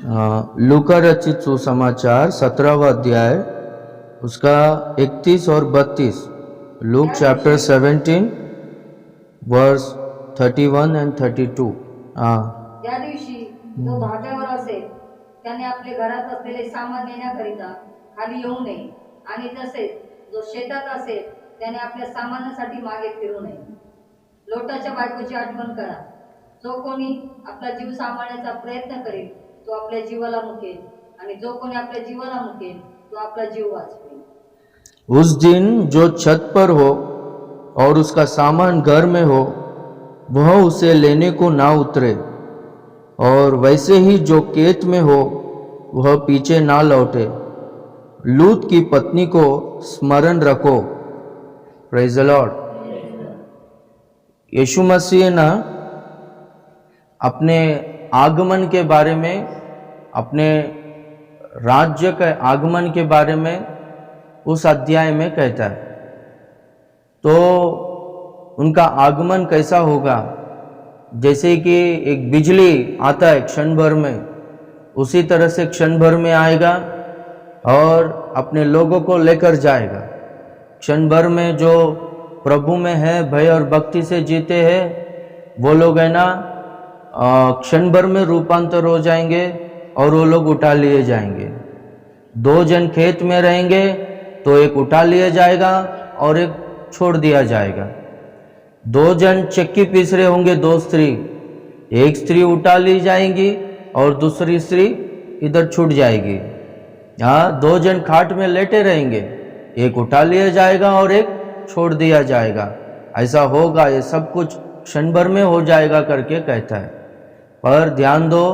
लूका रचित सुसमाचार 17वां अध्याय उसका 31 और 32। Luke chapter 17 verse 31 and 32। त्या दिवशी जो धाब्यावर असेल त्याने आपले घरात असलेले सामान नेण्याकरिता खाली येऊ नये, आणि तसेच जो शेतात असेल त्याने आपल्या सामानासाठी मागे फिरू नये। लोटाच्या बायकोची आठवण करा। जो कोणी आपला जीव सांभाळण्याचा प्रयत्न करेल तो आपल्या जीवाला मुकेल, आणि जो कोणी आपल्या जीवाला मुकेल तो आपला जीव वाचवेल। उस दिन जो छत पर हो और उसका सामान घर में हो वह उसे लेने को ना उतरे, और वैसे ही जो खेत में हो वह पीछे ना लौटे। लूत की पत्नी को स्मरण रखो। Praise the lord. यीशु मसीह ना अपने आगमन के बारे में, अपने राज्य के आगमन के बारे में उस अध्याय में कहता है। तो उनका आगमन कैसा होगा? जैसे कि एक बिजली आता है क्षण भर में, उसी तरह से क्षण भर में आएगा और अपने लोगों को लेकर जाएगा। क्षण भर में जो प्रभु में है, भय और भक्ति से जीते हैं, वो लोग है ना क्षण भर में रूपांतर हो जाएंगे और वो लोग उठा लिए जाएंगे। दो जन खेत में रहेंगे तो एक उठा लिया जाएगा और एक छोड़ दिया जाएगा। दो जन चक्की पीस रहे होंगे, दो स्त्री, एक स्त्री उठा ली जाएंगी और दूसरी स्त्री इधर छूट जाएगी। दो जन खाट में लेटे रहेंगे, एक उठा लिया जाएगा और एक छोड़ दिया जाएगा। ऐसा होगा, ये सब कुछ क्षण भर में हो जाएगा करके कहता है। पर ध्यान दो,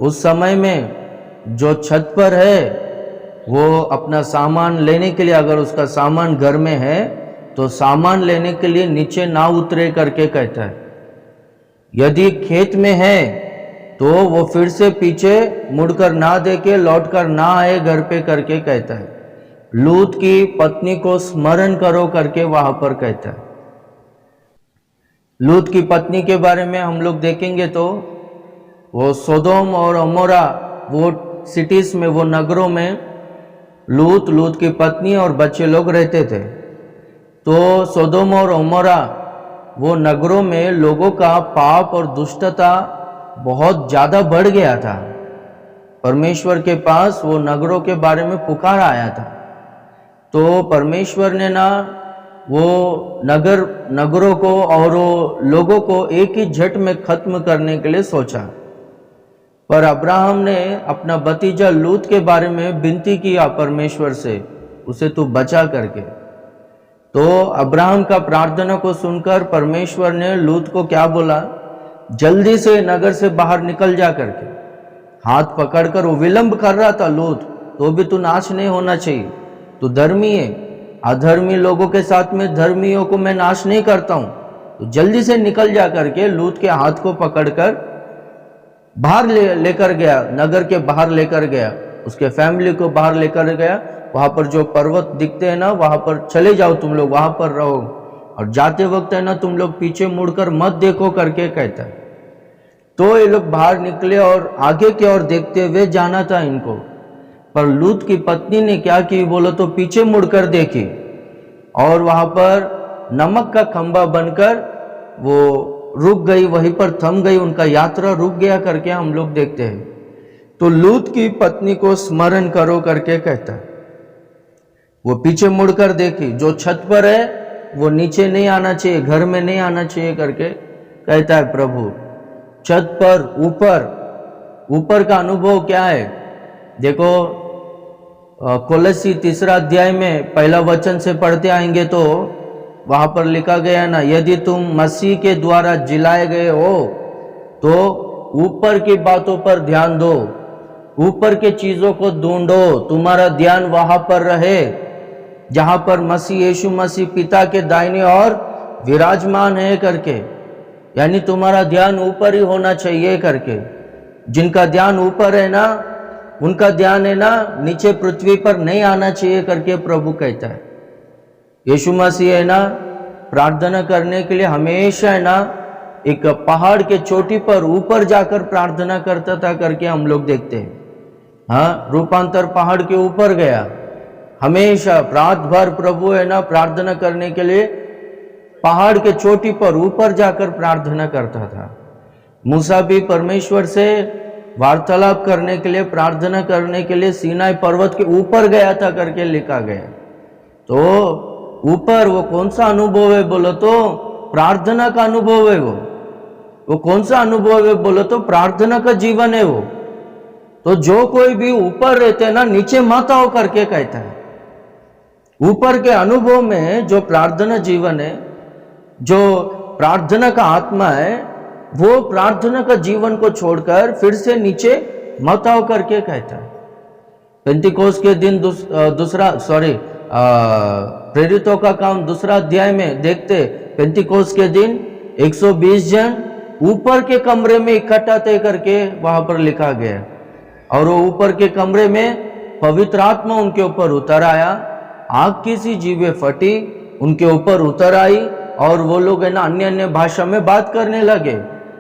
उस समय में जो छत पर है वो अपना सामान लेने के लिए, अगर उसका सामान घर में है तो सामान लेने के लिए नीचे ना उतरे करके कहता है। यदि खेत में है तो वो फिर से पीछे मुड़कर ना देखे, लौट कर ना आए घर पे करके कहता है। लूत की पत्नी को स्मरण करो करके वहां पर कहता है। लूत की पत्नी के बारे में हम लोग देखेंगे तो वो सोदोम और अमोरा, वो सिटीज में, वो नगरों में लूत की पत्नी और बच्चे लोग रहते थे। तो सोदोम और अमोरा वो नगरों में लोगों का पाप और दुष्टता बहुत ज़्यादा बढ़ गया था। परमेश्वर के पास वो नगरों के बारे में पुकार आया था। तो परमेश्वर ने ना वो नगरों को और वो लोगों को एक ही झट में खत्म करने के लिए सोचा। पर अब्राहम ने अपना भतीजा लूत के बारे में विनती किया परमेश्वर से, उसे तू बचा करके। तो अब्राहम का प्रार्थना को सुनकर परमेश्वर ने लूत को क्या बोला? जल्दी से नगर से बाहर निकल जा करके। हाथ पकड़कर, वो विलंब कर रहा था लूत, तो भी तू नाश नहीं होना चाहिए, तू धर्मी है। अधर्मी लोगों के साथ में धर्मियों को मैं नाश नहीं करता हूं, तो जल्दी से निकल जा करके लूत के हाथ को पकड़कर बाहर लेकर गया, नगर के बाहर लेकर गया, उसके फैमिली को बाहर लेकर गया। वहां पर जो पर्वत दिखते हैं ना, वहां पर चले जाओ तुम लोग, वहां पर रहो, और जाते वक्त है ना तुम लोग पीछे मुड़कर मत देखो करके कहता है। तो ये लोग बाहर निकले और आगे की ओर देखते हुए जाना था इनको। पर लूत की पत्नी ने क्या की बोलो तो पीछे मुड़कर देखी, और वहां पर नमक का खंबा बनकर वो रुक गई, वहीं पर थम गई, उनका यात्रा रुक गया करके हम लोग देखते हैं। तो लूत की पत्नी को स्मरण करो करके कहता है। वो पीछे मुड़कर देखी, जो छत पर है वो नीचे नहीं आना चाहिए, घर में नहीं आना चाहिए करके कहता है प्रभु। छत पर ऊपर का अनुभव क्या है? देखो कोलोसी 3 अध्याय में पहला वचन से पढ़ते आएंगे तो वहां पर लिखा गया ना, यदि तुम मसीह के द्वारा जिलाए गए हो तो ऊपर की बातों पर ध्यान दो, ऊपर के चीजों को ढूंढो, तुम्हारा ध्यान वहां पर रहे जहां पर मसीह यीशु मसीह पिता के दाहिने ओर विराजमान है करके। यानी तुम्हारा ध्यान ऊपर ही होना चाहिए करके। जिनका ध्यान ऊपर है ना, उनका ध्यान है ना नीचे पृथ्वी पर नहीं आना चाहिए करके प्रभु कहता है। यीशु मसीह है ना प्रार्थना करने के लिए हमेशा है ना एक पहाड़ के चोटी पर ऊपर जाकर प्रार्थना करता था करके हम लोग देखते हैं। हाँ, रूपांतर पहाड़ के ऊपर गया, हमेशा रात भर प्रभु है ना प्रार्थना करने के लिए पहाड़ के चोटी पर ऊपर जाकर प्रार्थना करता था। मूसा भी परमेश्वर से वार्तालाप करने के लिए, प्रार्थना करने के लिए सीनाई पर्वत के ऊपर गया था करके लिखा गया। तो ऊपर वो कौन सा अनुभव है बोलो तो प्रार्थना का अनुभव है। वो कौन सा अनुभव है बोलो तो प्रार्थना का जीवन है वो। तो जो कोई भी ऊपर रहते हैं ना, नीचे मत आओ करके कहता है। ऊपर के अनुभव में जो प्रार्थना जीवन है, जो प्रार्थना का आत्मा है, वो प्रार्थना का जीवन को छोड़कर फिर से नीचे मत आओ करके कहता है। पेंतिकोस्त के दिन प्रेरितों का काम दूसरा अध्याय में देखते, पेंतिकोस्त के दिन 120 जन ऊपर के कमरे में इकट्ठा थे करके वहां पर लिखा गया। और वो ऊपर के कमरे में पवित्र आत्मा उनके ऊपर उतर आया, आग की सी जीभें फटी उनके ऊपर उतर आई और वो लोग है ना अन्य अन्य भाषा में बात करने लगे।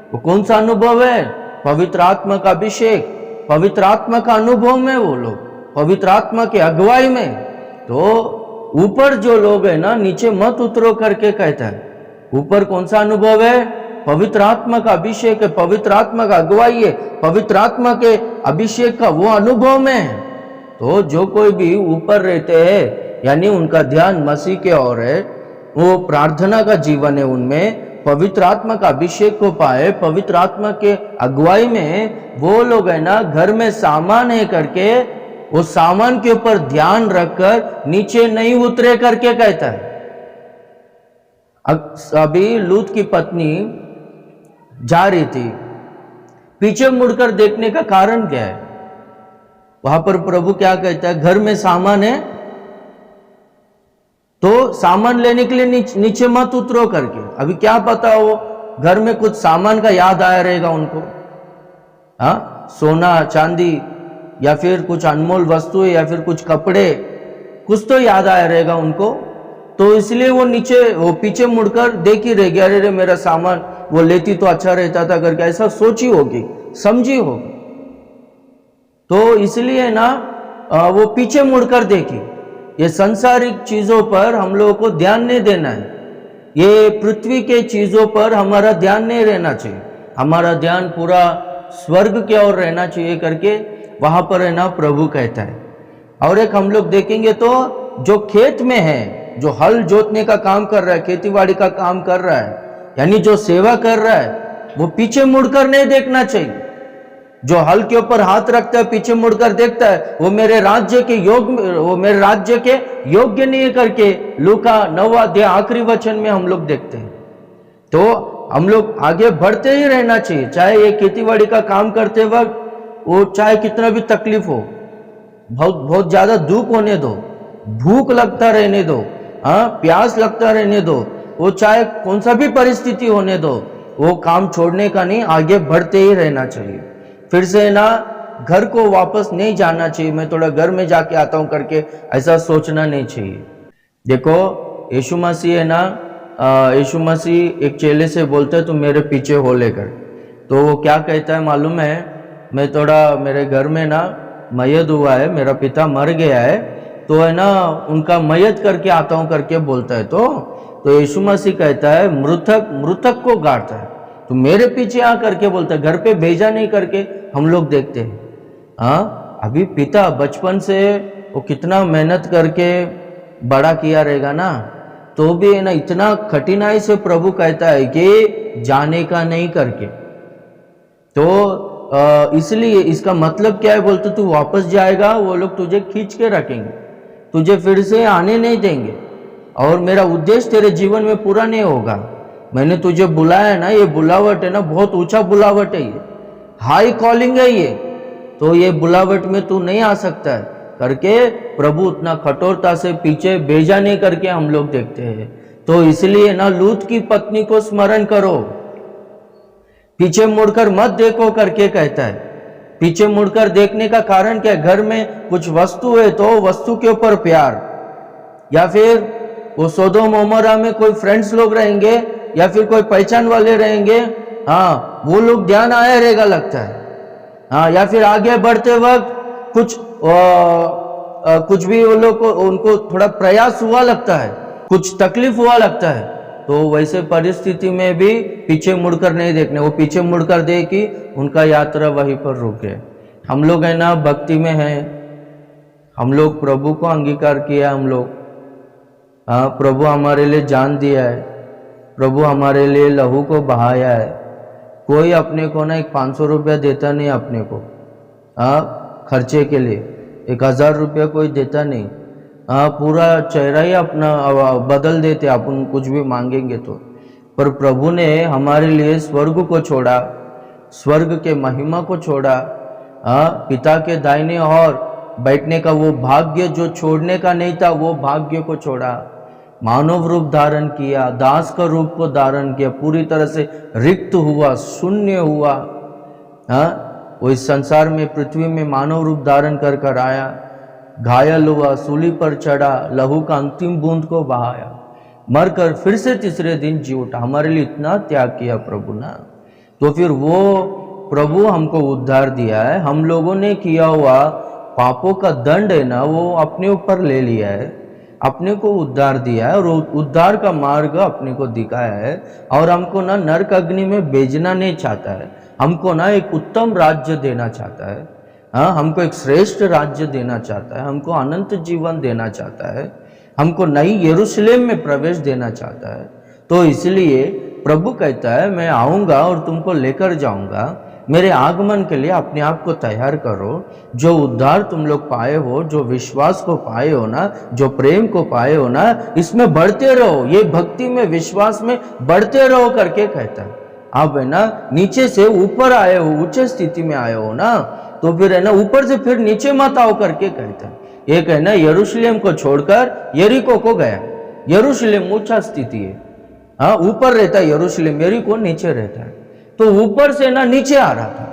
वो कौन सा अनुभव है? पवित्र आत्मा का अभिषेक, पवित्र आत्मा का अनुभव में वो लोग, पवित्र आत्मा की अगुवाई में। तो ऊपर जो लोग है ना, नीचे मत उतरो करके कहता है। ऊपर कौन सा अनुभव है? पवित्र आत्मा का अभिषेक है, पवित्र आत्मा का अगुवाई है, पवित्र आत्मा के अभिषेक का वो अनुभव में है। तो जो कोई भी ऊपर रहते हैं यानी उनका ध्यान मसीह के ओर है, वो प्रार्थना का जीवन है, उनमें पवित्र आत्मा का अभिषेक को पाए, पवित्र आत्मा के अगुवाई में वो लोग है ना घर में सामान है करके वो सामान के ऊपर ध्यान रखकर नीचे नहीं उतरे करके कहता है। अभी लूत की पत्नी जा रही थी, पीछे मुड़कर देखने का कारण क्या है? वहां पर प्रभु क्या कहता है? घर में सामान है तो सामान लेने के लिए नीचे मत उतरो करके। अभी क्या पता हो घर में कुछ सामान का याद आया रहेगा उनको, हाँ, सोना चांदी या फिर कुछ अनमोल वस्तुएं या फिर कुछ कपड़े, कुछ तो याद आया रहेगा उनको। तो इसलिए वो पीछे मुड़कर देख ही रहेगी, अरे मेरा सामान वो लेती तो अच्छा रहता था करके ऐसा सोची होगी, समझी होगी। तो इसलिए ना वो पीछे मुड़कर देखी। ये संसारिक चीजों पर हम लोगों को ध्यान नहीं देना है, ये पृथ्वी के चीजों पर हमारा ध्यान नहीं रहना चाहिए, हमारा ध्यान पूरा स्वर्ग की ओर रहना चाहिए करके वहां पर है ना प्रभु कहता है। और एक हम लोग देखेंगे तो जो खेत में है, जो हल जोतने का काम कर रहा है, खेतीबाड़ी का काम कर रहा है, यानी जो सेवा कर रहा है, वो पीछे मुड़कर नहीं देखना चाहिए। जो हल के ऊपर हाथ रखता है पीछे मुड़कर देखता है, वो मेरे राज्य के योग्य नहीं है करके लूका 9वां अध्याय आखिरी वचन में हम लोग देखते हैं। तो हम लोग आगे बढ़ते ही रहना चाहिए, चाहे ये खेतीबाड़ी का काम करते वक्त वो चाहे कितना भी तकलीफ हो, बहुत ज्यादा दुख होने दो, भूख लगता रहने दो, हाँ, प्यास लगता रहने दो, वो चाहे कौन सा भी परिस्थिति होने दो, वो काम छोड़ने का नहीं, आगे बढ़ते ही रहना चाहिए। फिर से ना घर को वापस नहीं जाना चाहिए, मैं थोड़ा घर में जाके आता हूं करके ऐसा सोचना नहीं चाहिए। देखो यीशु मसीह है ना, यीशु मसीह एक चेले से बोलते हैं तुम मेरे पीछे हो लेकर, तो वो क्या कहता है मालूम है? मैं थोड़ा मेरे घर में ना मैयत हुआ है, मेरा पिता मर गया है, तो है ना उनका मैयत करके आता हूं करके बोलता है। तो यीशु मसीह कहता है मृतक को गाड़ता है, तो मेरे पीछे आ करके बोलता है, घर पे भेजा नहीं करके हम लोग देखते हैं। हाँ, अभी पिता बचपन से वो कितना मेहनत करके बड़ा किया रहेगा ना, तो भी है ना इतना कठिनाई से प्रभु कहता है कि जाने का नहीं करके। तो इसलिए इसका मतलब क्या है बोलते, तू वापस जाएगा, वो लोग तुझे खींच के रखेंगे, तुझे फिर से आने नहीं देंगे, और मेरा उद्देश्य तेरे जीवन में पूरा नहीं होगा। मैंने तुझे बुलाया ना, ये बुलावट है ना, बहुत ऊंचा बुलावट है, ये हाई कॉलिंग है ये, तो ये बुलावट में तू नहीं आ सकता है करके प्रभु उतना कठोरता से पीछे भेजा नहीं करके हम लोग देखते हैं। तो इसलिए ना लूत की पत्नी को स्मरण करो, पीछे मुड़कर मत देखो करके कहता है। पीछे मुड़कर देखने का कारण क्या है? घर में कुछ वस्तु है तो वस्तु के ऊपर प्यार, या फिर वो सोदोम ओमोरा में कोई फ्रेंड्स लोग रहेंगे, या फिर कोई पहचान वाले रहेंगे, हाँ वो लोग ध्यान आया रहेगा लगता है, हाँ, या फिर आगे बढ़ते वक्त कुछ भी वो लोग को उनको थोड़ा प्रयास हुआ लगता है, कुछ तकलीफ हुआ लगता है, तो वैसे परिस्थिति में भी पीछे मुड़कर नहीं देखने, वो पीछे मुड़कर देखी उनका यात्रा वहीं पर रुक गए। हम लोग है ना भक्ति में हैं, हम लोग प्रभु को अंगीकार किया, हम लोग, हाँ, प्रभु हमारे लिए जान दिया है, प्रभु हमारे लिए लहू को बहाया है। कोई अपने को ना एक 500 रुपया देता नहीं अपने को, हाँ, खर्चे के लिए 1000 रुपया कोई देता नहीं, हाँ, पूरा चेहरा ही अपना बदल देते अपन कुछ भी मांगेंगे तो। पर प्रभु ने हमारे लिए स्वर्ग को छोड़ा, स्वर्ग के महिमा को छोड़ा, हाँ, पिता के दाहिने और बैठने का वो भाग्य जो छोड़ने का नहीं था वो भाग्य को छोड़ा, मानव रूप धारण किया, दास का रूप को धारण किया, पूरी तरह से रिक्त हुआ, शून्य हुआ, हाँ, वो इस संसार में पृथ्वी में मानव रूप धारण कर कर आया, घायल हुआ, सूली पर चढ़ा, लहू का अंतिम बूंद को बहाया, मरकर फिर से तीसरे दिन जी उठा। हमारे लिए इतना त्याग किया प्रभु ना, तो फिर वो प्रभु हमको उद्धार दिया है। हम लोगों ने किया हुआ पापों का दंड है ना वो अपने ऊपर ले लिया है, अपने को उद्धार दिया है और उद्धार का मार्ग अपने को दिखाया है, और हमको ना नरक अग्नि में भेजना नहीं चाहता है, हमको ना एक उत्तम राज्य देना चाहता है, हाँ, हमको एक श्रेष्ठ राज्य देना चाहता है, हमको अनंत जीवन देना चाहता है, हमको नई यरूशलेम में प्रवेश देना चाहता है। तो इसलिए प्रभु कहता है मैं आऊँगा और तुमको लेकर जाऊँगा, मेरे आगमन के लिए अपने आप को तैयार करो। जो उद्धार तुम लोग पाए हो, जो विश्वास को पाए हो ना, जो प्रेम को पाए हो ना, इसमें बढ़ते रहो, ये भक्ति में विश्वास में बढ़ते रहो करके कहता है। आप है ना नीचे से ऊपर आए हो, ऊंचे स्थिति में आए हो ना, तो फिर है ना ऊपर से फिर नीचे मत आओ करके कहता है। एक है ना यरूशलेम को छोड़कर यरीको को गया, यरूशलेम ऊंचा स्थिति है, हाँ, ऊपर रहता है यरूशलेम, यरीको नीचे रहता है, तो ऊपर से ना नीचे आ रहा था।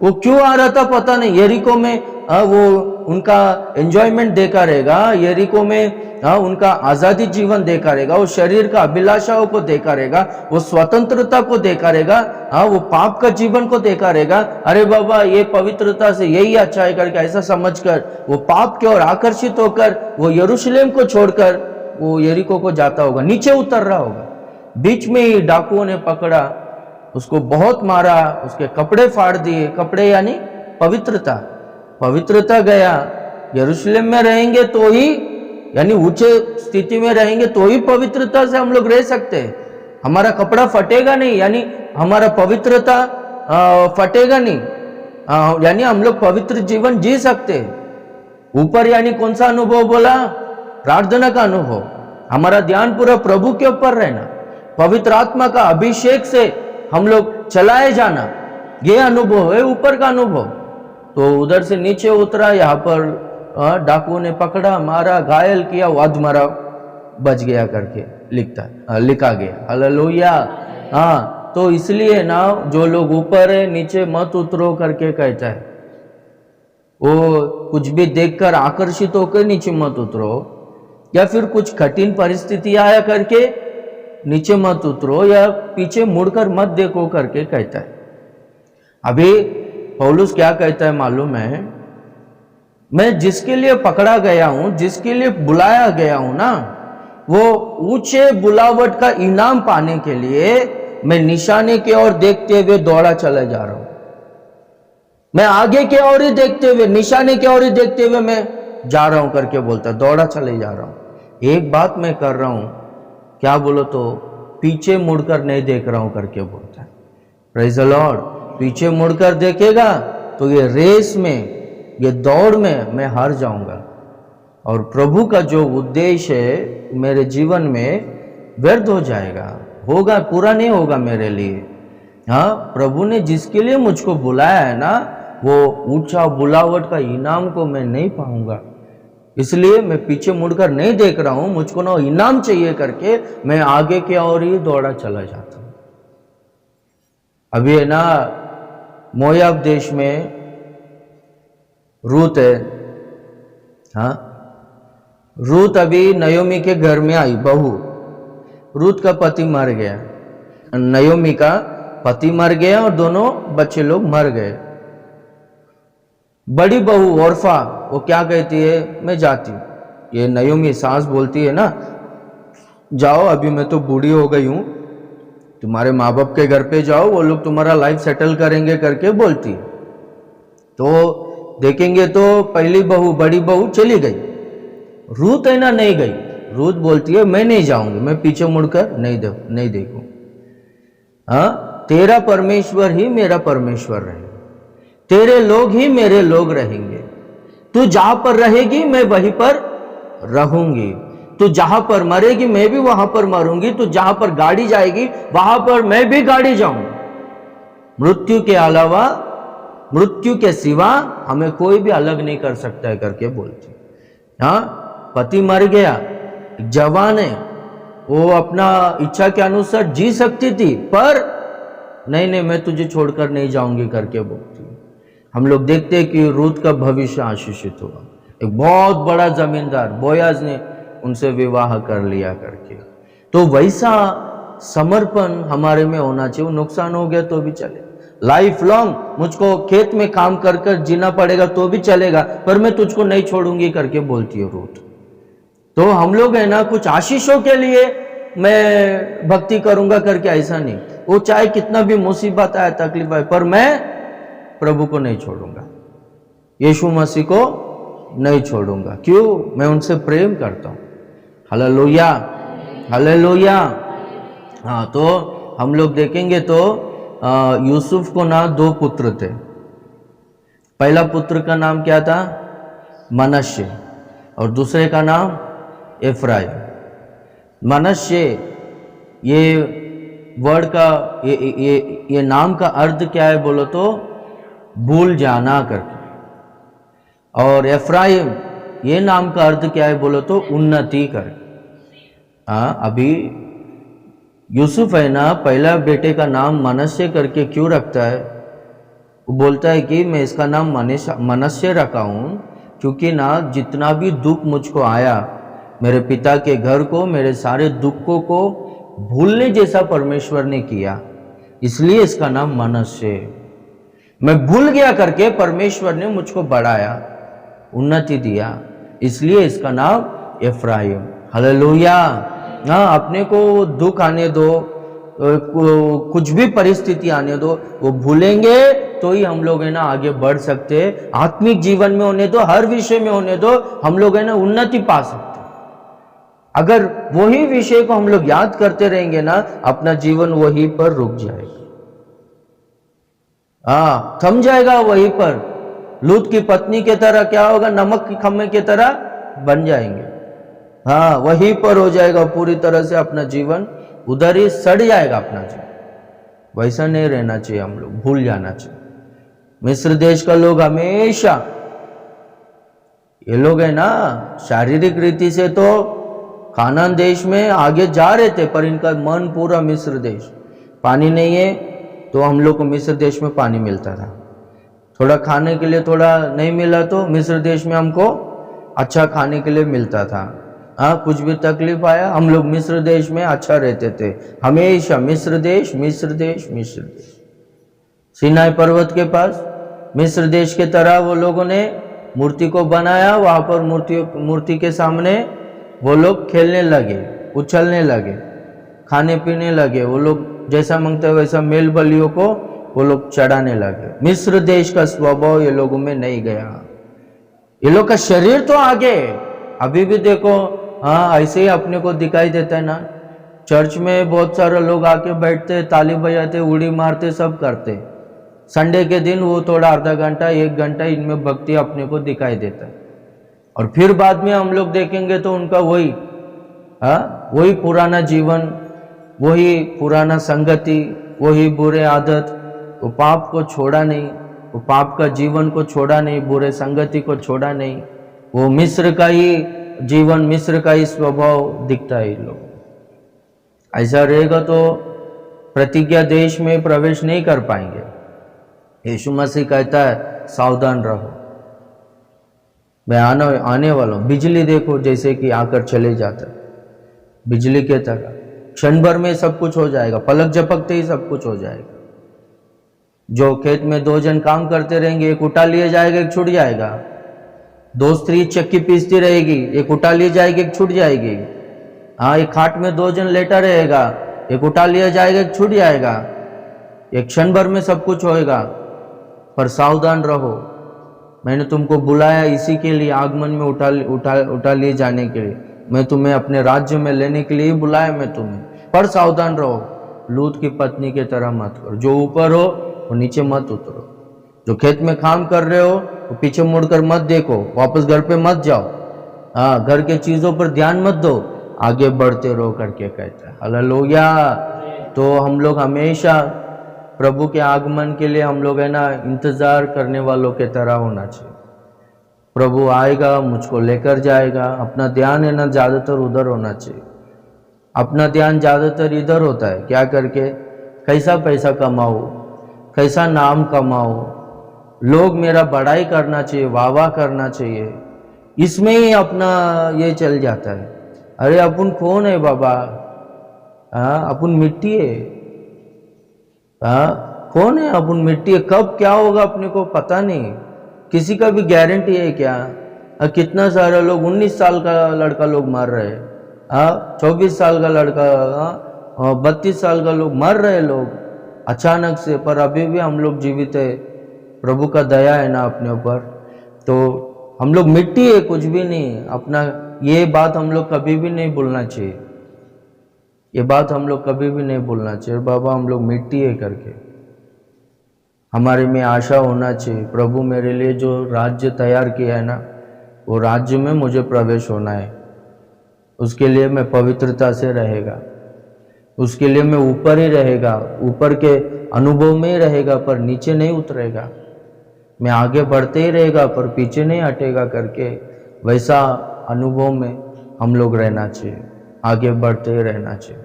वो क्यों आ रहा था पता नहीं, यरीको में वो उनका एंजॉयमेंट देखा रहेगा, यरीको में उनका आज़ादी जीवन देखा रहेगा, वो शरीर का अभिलाषाओं को देखा रहेगा, वो स्वतंत्रता को देखा रहेगा, वो पाप का जीवन को देखा रहेगा। अरे बाबा ये पवित्रता से यही अच्छा है करके ऐसा समझकर वो पाप की ओर आकर्षित होकर वो यरूशलेम को छोड़कर वो यरीको को जाता होगा, नीचे उतर रहा होगा। बीच में ही डाकुओं ने पकड़ा, उसको बहुत मारा, उसके कपड़े फाड़ दिए, कपड़े यानी पवित्रता, पवित्रता गया। यरूशलेम में रहेंगे तो ही, यानी ऊंचे स्थिति में रहेंगे तो ही पवित्रता से हम लोग रह सकते हैं, हमारा कपड़ा फटेगा नहीं, यानी हमारा पवित्रता फटेगा नहीं, यानी हम लोग पवित्र जीवन जी सकते हैं। ऊपर यानी कौन सा अनुभव बोला? प्रार्थना का अनुभव, हमारा ध्यान पूरा प्रभु के ऊपर रहना, पवित्र आत्मा का अभिषेक से हम लोग चलाए जाना, ये अनुभव है ऊपर का अनुभव। तो उधर से नीचे उतरा, यहाँ पर डाकुओं ने पकड़ा, मारा, घायल किया, वध मरा, बच गया करके लिखा गया। हालेलुया। हाँ, तो इसलिए ना जो लोग ऊपर है नीचे मत उतरो करके कहता है। वो कुछ भी देखकर आकर्षित होकर नीचे मत उतरो, या फिर कुछ कठिन परिस्थिति आया करके नीचे मत उतरो, या पीछे मुड़कर मत देखो करके कहता है। अभी पौलुस क्या कहता है मालूम है? मैं जिसके लिए पकड़ा गया हूं, जिसके लिए बुलाया गया हूं ना, वो ऊंचे बुलावट का इनाम पाने के लिए मैं निशाने की ओर देखते हुए दौड़ा चला जा रहा हूं। मैं आगे की ओर ही देखते हुए, निशाने की ओर ही देखते हुए मैं जा रहा हूं करके बोलता है, दौड़ा चले जा रहा हूं। एक बात मैं कर रहा हूं, क्या बोलो तो पीछे मुड़कर नहीं देख रहा हूं करके बोलता है। Praise the Lord. पीछे मुड़कर देखेगा तो ये रेस में, ये दौड़ में मैं हार जाऊंगा, और प्रभु का जो उद्देश्य है मेरे जीवन में व्यर्थ हो जाएगा, होगा, पूरा नहीं होगा मेरे लिए। हाँ, प्रभु ने जिसके लिए मुझको बुलाया है ना, वो ऊंचा बुलावट का इनाम को मैं नहीं पाऊंगा, इसलिए मैं पीछे मुड़कर नहीं देख रहा हूं, मुझको ना इनाम चाहिए करके मैं आगे की ओर ही दौड़ा चला जाता हूं। अभी है ना मोयाब देश में रूत है, हाँ, रूत अभी नयोमी के घर में आई बहू। रूत का पति मर गया, नयोमी का पति मर गया और दोनों बच्चे लोग मर गए। बड़ी बहू ओरफा वो क्या कहती है, मैं जाती हूँ। ये नयोमी सास बोलती है ना, जाओ अभी मैं तो बूढ़ी हो गई हूँ, तुम्हारे माँ बाप के घर पे जाओ, वो लोग तुम्हारा लाइफ सेटल करेंगे करके बोलती है। तो देखेंगे तो पहली बहू बड़ी बहू चली गई, रूत है ना नहीं गई। रूत बोलती है मैं नहीं जाऊंगी, मैं पीछे मुड़कर नहीं देखूं। हाँ, तेरा परमेश्वर ही मेरा परमेश्वर रहे, तेरे लोग ही मेरे लोग रहेंगे। तू जहां पर रहेगी मैं वहीं पर रहूंगी, तू जहां पर मरेगी मैं भी वहां पर मरूंगी, तू जहां पर गाड़ी जाएगी वहां पर मैं भी गाड़ी जाऊंगी। मृत्यु के अलावा, मृत्यु के सिवा हमें कोई भी अलग नहीं कर सकता है करके बोलती। हाँ, पति मर गया, जवान है, वो अपना इच्छा के अनुसार जी सकती थी, पर नहीं मैं तुझे छोड़कर नहीं जाऊंगी करके बोलती। हम लोग देखते हैं कि रूत का भविष्य आशीषित हुआ। एक बहुत बड़ा जमींदार बोयाज ने उनसे विवाह कर लिया करके। तो वैसा समर्पण हमारे में होना चाहिए। वो नुकसान हो गया तो भी चले, लाइफ लॉन्ग मुझको खेत में काम कर कर जीना पड़ेगा तो भी चलेगा, पर मैं तुझको नहीं छोड़ूंगी करके बोलती है रूत। तो हम लोग है ना, कुछ आशीषों के लिए मैं भक्ति करूंगा करके ऐसा नहीं। वो चाहे कितना भी मुसीबत आए, तकलीफ आए, पर मैं प्रभु को नहीं छोड़ूंगा, यीशु मसीह को नहीं छोड़ूंगा। क्यों? मैं उनसे प्रेम करता हूं। Hallelujah, hallelujah. हाँ, तो हम लोग देखेंगे तो यूसुफ को ना 2 पुत्र थे। पहला पुत्र का नाम क्या था? मनश्शे, और दूसरे का नाम एफ्राइम। मनश्शे, ये वर्ड का ये नाम का अर्थ क्या है बोलो तो भूल जाना करके। और एफ्राइम, ये नाम का अर्थ क्या है बोलो तो उन्नति करके। हाँ, अभी यूसुफ है ना, पहला बेटे का नाम मनश्शे करके क्यों रखता है? वो बोलता है कि मैं इसका नाम मनश्शे रखा हूँ क्योंकि ना जितना भी दुख मुझको आया, मेरे पिता के घर को, मेरे सारे दुखों को भूलने जैसा परमेश्वर ने किया, इसलिए इसका नाम मनश्शे। मैं भूल गया करके परमेश्वर ने मुझको बढ़ाया, उन्नति दिया, इसलिए इसका नाम एफ्राइम। हालेलुया। हाँ, अपने को दुख आने दो, कुछ भी परिस्थिति आने दो, वो भूलेंगे तो ही हम लोग है ना आगे बढ़ सकते। आत्मिक जीवन में होने दो, हर विषय में होने दो, हम लोग है ना उन्नति पा सकते। अगर वही विषय को हम लोग याद करते रहेंगे ना, अपना जीवन वहीं पर रुक जाएगा। हाँ, थम जाएगा वहीं पर। लूत की पत्नी के तरह क्या होगा? नमक की खम्मे की तरह बन जाएंगे। हाँ, वहीं पर हो जाएगा पूरी तरह से अपना जीवन, उधर ही सड़ जाएगा अपना जीवन। वैसा नहीं रहना चाहिए, हम लोग भूल जाना चाहिए। मिस्र देश का लोग हमेशा, ये लोग है ना शारीरिक रीति से तो कानान देश में आगे जा रहे थे, पर इनका मन पूरा मिस्र देश। पानी नहीं है तो हम लोग को मिस्र देश में पानी मिलता था, थोड़ा खाने के लिए थोड़ा नहीं मिला तो मिस्र देश में हमको अच्छा खाने के लिए मिलता था। हाँ, कुछ भी तकलीफ आया हम लोग मिस्र देश में अच्छा रहते थे, हमेशा मिस्र देश, मिस्र देश, मिस्र देश। सीनाई पर्वत के पास मिस्र देश के तरह वो लोगों ने मूर्ति को बनाया, वहां पर मूर्ति के सामने वो लोग खेलने लगे, उछलने लगे, खाने पीने लगे। वो लोग जैसा मांगते वैसा मेल बलियों को वो लोग चढ़ाने लगे। मिस्र देश का स्वभाव ये लोगों में नहीं गया। ये लोग का शरीर तो आगे, अभी भी देखो, हाँ ऐसे ही अपने को दिखाई देता है ना। चर्च में बहुत सारे लोग आके बैठते, ताली बजाते, उड़ी मारते, सब करते। संडे के दिन वो थोड़ा आधा घंटा 1 घंटा इनमें भक्ति अपने को दिखाई देता है, और फिर बाद में हम लोग देखेंगे तो उनका वही पुराना जीवन, वही पुराना संगति, वही बुरे आदत। वो पाप को छोड़ा नहीं, वो पाप का जीवन को छोड़ा नहीं, बुरे संगति को छोड़ा नहीं। वो मिस्र का ही जीवन, मिस्र का ही स्वभाव दिखता है इन लोग। ऐसा रहेगा तो प्रतिज्ञा देश में प्रवेश नहीं कर पाएंगे। यीशु मसीह कहता है सावधान रहो, मैं आने वाला हूँ। बिजली देखो जैसे कि आकर चले जाता है, बिजली के तरह क्षण भर में सब कुछ हो जाएगा, पलक झपकते ही सब कुछ हो जाएगा। जो खेत में 2 जन काम करते रहेंगे, एक उठा लिया जाएगा, एक छूट जाएगा। 2 स्त्री चक्की पीसती रहेगी, एक उठा ली जाएगी, एक छूट जाएगी। हाँ, एक खाट में 2 जन लेटा रहेगा, एक उठा लिया जाएगा, एक छूट जाएगा। एक क्षण भर में सब कुछ होएगा, पर सावधान रहो। मैंने तुमको बुलाया इसी के लिए, आगमन में उठा लिए जाने के लिए। मैं तुम्हें अपने राज्य में लेने के लिए ही बुलाया मैं तुम्हें, पर सावधान रहो, लूत की पत्नी के तरह मत करो। जो ऊपर हो वो नीचे मत उतरो। जो खेत में काम कर रहे हो वो पीछे मुड़कर मत देखो, वापस घर पे मत जाओ। हाँ, घर के चीजों पर ध्यान मत दो, आगे बढ़ते रहो करके कहता है। हालेलुया। तो हम लोग हमेशा प्रभु के आगमन के लिए हम लोग है ना इंतजार करने वालों के तरह होना चाहिए। प्रभु आएगा, मुझको लेकर जाएगा। अपना ध्यान है ना ज़्यादातर उधर होना चाहिए। अपना ध्यान ज़्यादातर इधर होता है, क्या करके, कैसा पैसा कमाओ, कैसा नाम कमाओ, लोग मेरा बड़ाई करना चाहिए, वाह करना चाहिए, इसमें ही अपना ये चल जाता है। अरे अपन कौन है बाबा? हाँ, अपन मिट्टी है। हाँ, कौन है अपन? मिट्टी है। कब क्या होगा अपने को पता नहीं, किसी का भी गारंटी है क्या? कितना सारे लोग 19 साल का लड़का लोग मर रहे हैं, हाँ 24 साल का लड़का, हाँ 32 साल का लोग मर रहे लोग अचानक से, पर अभी भी हम लोग जीवित है। प्रभु का दया है ना अपने ऊपर। तो हम लोग मिट्टी है, कुछ भी नहीं। अपना ये बात हम लोग कभी भी नहीं भूलना चाहिए, ये बात हम लोग कभी भी नहीं भूलना चाहिए। बाबा हम लोग मिट्टी है करके हमारे में आशा होना चाहिए। प्रभु मेरे लिए जो राज्य तैयार किया है ना, वो राज्य में मुझे प्रवेश होना है। उसके लिए मैं पवित्रता से रहेगा, उसके लिए मैं ऊपर ही रहेगा, ऊपर के अनुभव में ही रहेगा, पर नीचे नहीं उतरेगा। मैं आगे बढ़ते ही रहेगा, पर पीछे नहीं हटेगा करके वैसा अनुभव में हम लोग रहना चाहिए, आगे बढ़ते ही रहना चाहिए।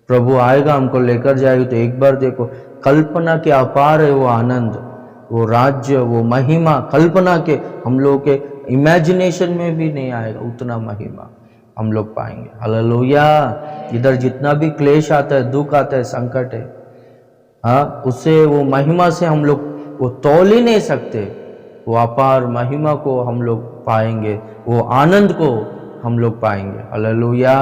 प्रभु आएगा, हमको लेकर जाएगा। तो एक बार देखो, कल्पना के अपार है वो आनंद, वो राज्य, वो महिमा, कल्पना के हम लोग के इमेजिनेशन में भी नहीं आएगा उतना महिमा हम लोग पाएंगे। हालेलुया। इधर जितना भी क्लेश आता है, दुख आता है, संकट है, हाँ उससे वो महिमा से हम लोग वो तौल ही नहीं सकते। वो अपार महिमा को हम लोग पाएंगे, वो आनंद को हम लोग पाएंगे। हालेलुया।